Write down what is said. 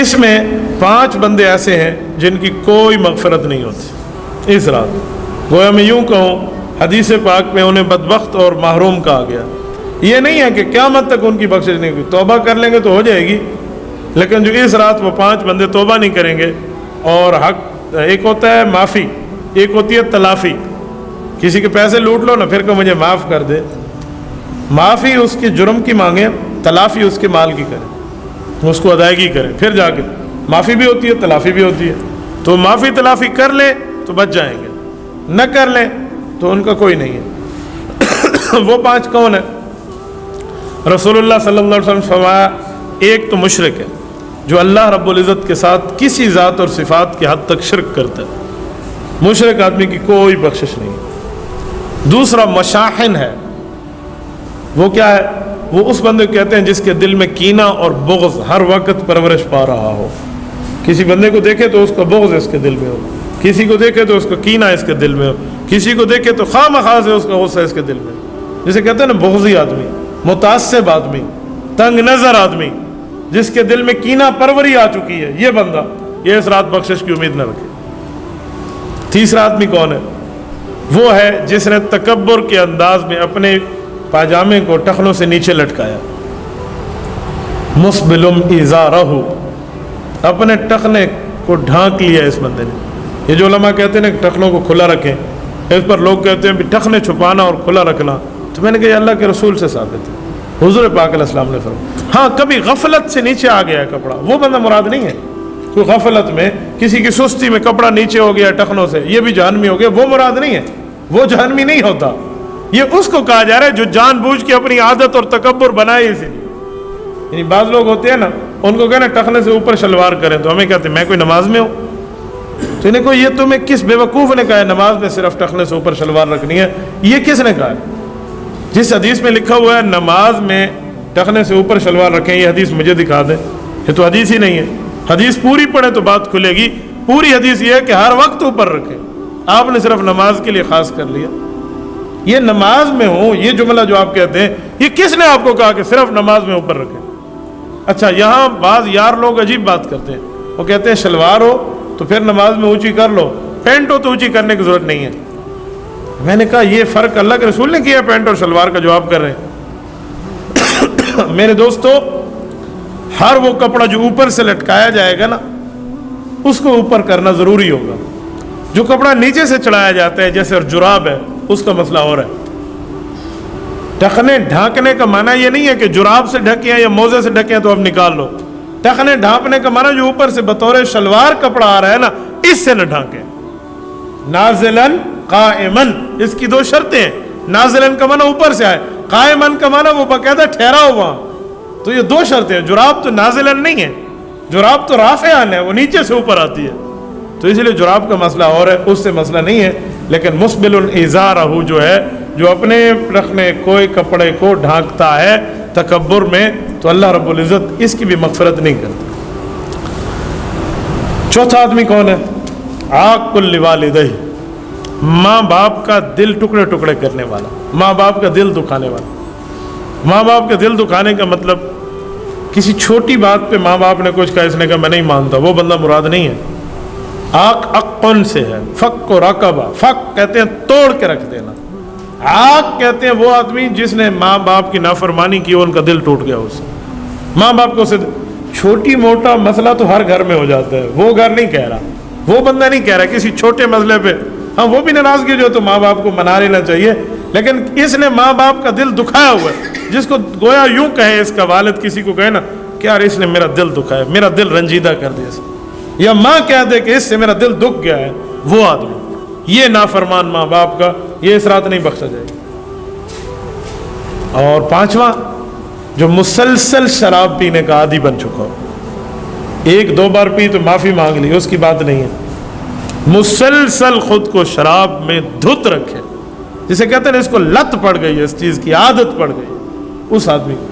اس میں 5 بندے ایسے ہیں جن کی کوئی مغفرت نہیں ہوتی اس رات۔ گویا میں یوں کہوں حدیث پاک میں انہیں بدبخت اور محروم کہا گیا۔ یہ نہیں ہے کہ قیامت تک ان کی بخشش نہیں ہوگی، توبہ کر لیں گے تو ہو جائے گی، لیکن جو اس رات وہ 5 بندے توبہ نہیں کریں گے اور حق، ایک ہوتا ہے معافی، ایک ہوتی ہے تلافی۔ کسی کے پیسے لوٹ لو نا، پھر کہ مجھے معاف کر دے، معافی اس کے جرم کی مانگیں، تلافی اس کے مال کی کریں، اس کو ادائیگی کریں، پھر جا کے معافی بھی ہوتی ہے تلافی بھی ہوتی ہے۔ تو معافی تلافی کر لیں تو بچ جائیں گے، نہ کر لیں تو ان کا کوئی نہیں ہے۔ وہ 5 کون ہیں؟ رسول اللہ صلی اللہ علیہ وسلم فرمایا ایک تو مشرک ہے جو اللہ رب العزت کے ساتھ کسی ذات اور صفات کی حد تک شرک کرتا ہے، مشرک آدمی کی کوئی بخشش نہیں ہے۔ دوسرا مشاحن ہے، وہ کیا ہے؟ وہ اس بندے کو کہتے ہیں جس کے دل میں کینہ اور بغض ہر وقت پرورش پا رہا ہو۔ کسی بندے کو دیکھے تو اس کا بغض اس کے دل میں ہو، کسی کو دیکھے تو اس کا کینہ اس کے دل میں ہو، کسی کو دیکھے تو خواہ مخواہ سے اس کا غصہ اس کے دل میں ہو۔ جسے کہتے ہیں نا بغضی آدمی، متعصب آدمی، تنگ نظر آدمی، جس کے دل میں کینہ پروری آ چکی ہے، یہ بندہ یہ اس رات بخشش کی امید نہ رکھے۔ تیسرا آدمی کون ہے؟ وہ ہے جس نے تکبر کے انداز میں اپنے پاجامے کو ٹخنوں سے نیچے لٹکایا، مسبلم ازارہ، اپنے ٹخنے کو ڈھانک لیا اس بندے نے۔ یہ جو علماء کہتے ہیں کہ ٹخنوں کو کھلا رکھیں، اس پر لوگ کہتے ہیں بھی ٹخنے چھپانا اور کھلا رکھنا، تو میں نے کہا یہ اللہ کے رسول سے ثابت ہے، حضور پاک علیہ السلام نے فرمایا۔ ہاں کبھی غفلت سے نیچے آ گیا ہے کپڑا، وہ بندہ مراد نہیں ہے۔ کوئی غفلت میں کسی کی سستی میں کپڑا نیچے ہو گیا ٹخنوں سے، یہ بھی جہنمی ہو گیا، وہ مراد نہیں ہے، وہ جہنمی نہیں ہوتا۔ یہ اس کو کہا جا رہا ہے جو جان بوجھ کے اپنی عادت اور تکبر بنائے اسی لیے۔ یعنی بعض لوگ ہوتے ہیں نا، ان کو کہنا ٹخنے سے اوپر شلوار کریں، تو ہمیں کہتے ہیں میں کوئی نماز میں ہوں، تو انہیں کو یہ تمہیں کس بے وقوف نے کہا ہے نماز میں صرف ٹخنے سے اوپر شلوار رکھنی ہے؟ یہ کس نے کہا ہے؟ جس حدیث میں لکھا ہوا ہے نماز میں ٹخنے سے اوپر شلوار رکھیں، یہ حدیث مجھے دکھا دیں، یہ تو حدیث ہی نہیں ہے۔ حدیث پوری پڑھیں تو بات کھلے گی۔ پوری حدیث یہ ہے کہ ہر وقت اوپر رکھیں، آپ نے صرف نماز کے لیے خاص کر لیا۔ یہ نماز میں ہو، یہ جملہ جو آپ کہتے ہیں، یہ کس نے آپ کو کہا کہ صرف نماز میں اوپر رکھیں؟ اچھا یہاں بعض یار لوگ عجیب بات کرتے ہیں، وہ کہتے ہیں شلوار ہو تو پھر نماز میں اونچی کر لو، پینٹ ہو تو اونچی کرنے کی ضرورت نہیں ہے۔ میں نے کہا یہ فرق اللہ کے رسول نے کیا پینٹ اور شلوار کا جو آپ کر رہے ہیں؟ میرے دوستو، ہر وہ کپڑا جو اوپر سے لٹکایا جائے گا نا، اس کو اوپر کرنا ضروری ہوگا۔ جو کپڑا نیچے سے چڑھایا جاتا ہے جیسے جراب ہے، اس کا مسئلہ اور ہے۔ ٹخنے ڈھانکنے کا معنی یہ نہیں ہے کہ جراب سے ڈھکے ہیں یا موزے سے ڈھکے ہیں تو اب نکال لو۔ ٹخنے ڈھانپنے کا معنی جو اوپر سے بطور شلوار کپڑا آ رہا ہے نا، اس سے نہ ڈھانکیں۔ نازلن قائمن، اس کی 2 شرطیں ہیں۔ نازلن کا معنی اوپر سے آئے، قائمن کا معنی وہ باقاعدہ ٹھہرا ہوا، تو یہ 2 شرطیں ہیں۔ جراب تو نازلن نہیں ہے، جراب تو رافعن ہے، وہ نیچے سے اوپر آتی ہے، تو اس لیے جراب کا مسئلہ اور ہے، اس سے مسئلہ نہیں ہے۔ لیکن مسبل ازارہ جو ہے، جو اپنے رکھنے کوئی کپڑے کو ڈھانکتا ہے تکبر میں، تو اللہ رب العزت اس کی بھی مغفرت نہیں کرتا۔ چوتھا آدمی کون ہے؟ عاق لوالدہ، ماں باپ کا دل ٹکڑے ٹکڑے کرنے والا، ماں باپ کا دل دکھانے والا۔ ماں باپ کا دل دکھانے کا مطلب کسی چھوٹی بات پہ ماں باپ نے کچھ کہا، اس نے کہا میں نہیں مانتا، وہ بندہ مراد نہیں ہے۔ عاق اقن سے ہے، فک و رقبہ، فک کہتے ہیں توڑ کے رکھ دینا، عاق کہتے ہیں وہ آدمی جس نے ماں باپ کی نافرمانی کی، ان کا دل ٹوٹ گیا اس سے۔ ماں باپ کو چھوٹی موٹا مسئلہ تو ہر گھر میں ہو جاتا ہے، وہ گھر نہیں کہہ رہا، وہ بندہ نہیں کہہ رہا کسی چھوٹے مسئلے پہ، ہاں وہ بھی ناراضگی جو تو ماں باپ کو منا لینا چاہیے، لیکن اس نے ماں باپ کا دل دکھایا ہوا ہے، جس کو گویا یوں کہے اس کا والد کسی کو کہے نا کہ یار اس نے میرا دل دکھایا، میرا دل رنجیدہ کر دیا، یا ماں کہہ دے کہ اس سے میرا دل دکھ گیا ہے، وہ آدمی، یہ نافرمان ماں باپ کا، یہ اس رات نہیں بخشا جائے گا۔ اور 5واں، جو مسلسل شراب پینے کا عادی بن چکا ہو، 1-2 بار پی تو معافی مانگ لی، اس کی بات نہیں ہے، مسلسل خود کو شراب میں دھت رکھے، جسے کہتے ہیں اس کو لت پڑ گئی ہے، اس چیز کی عادت پڑ گئی، اس آدمی کو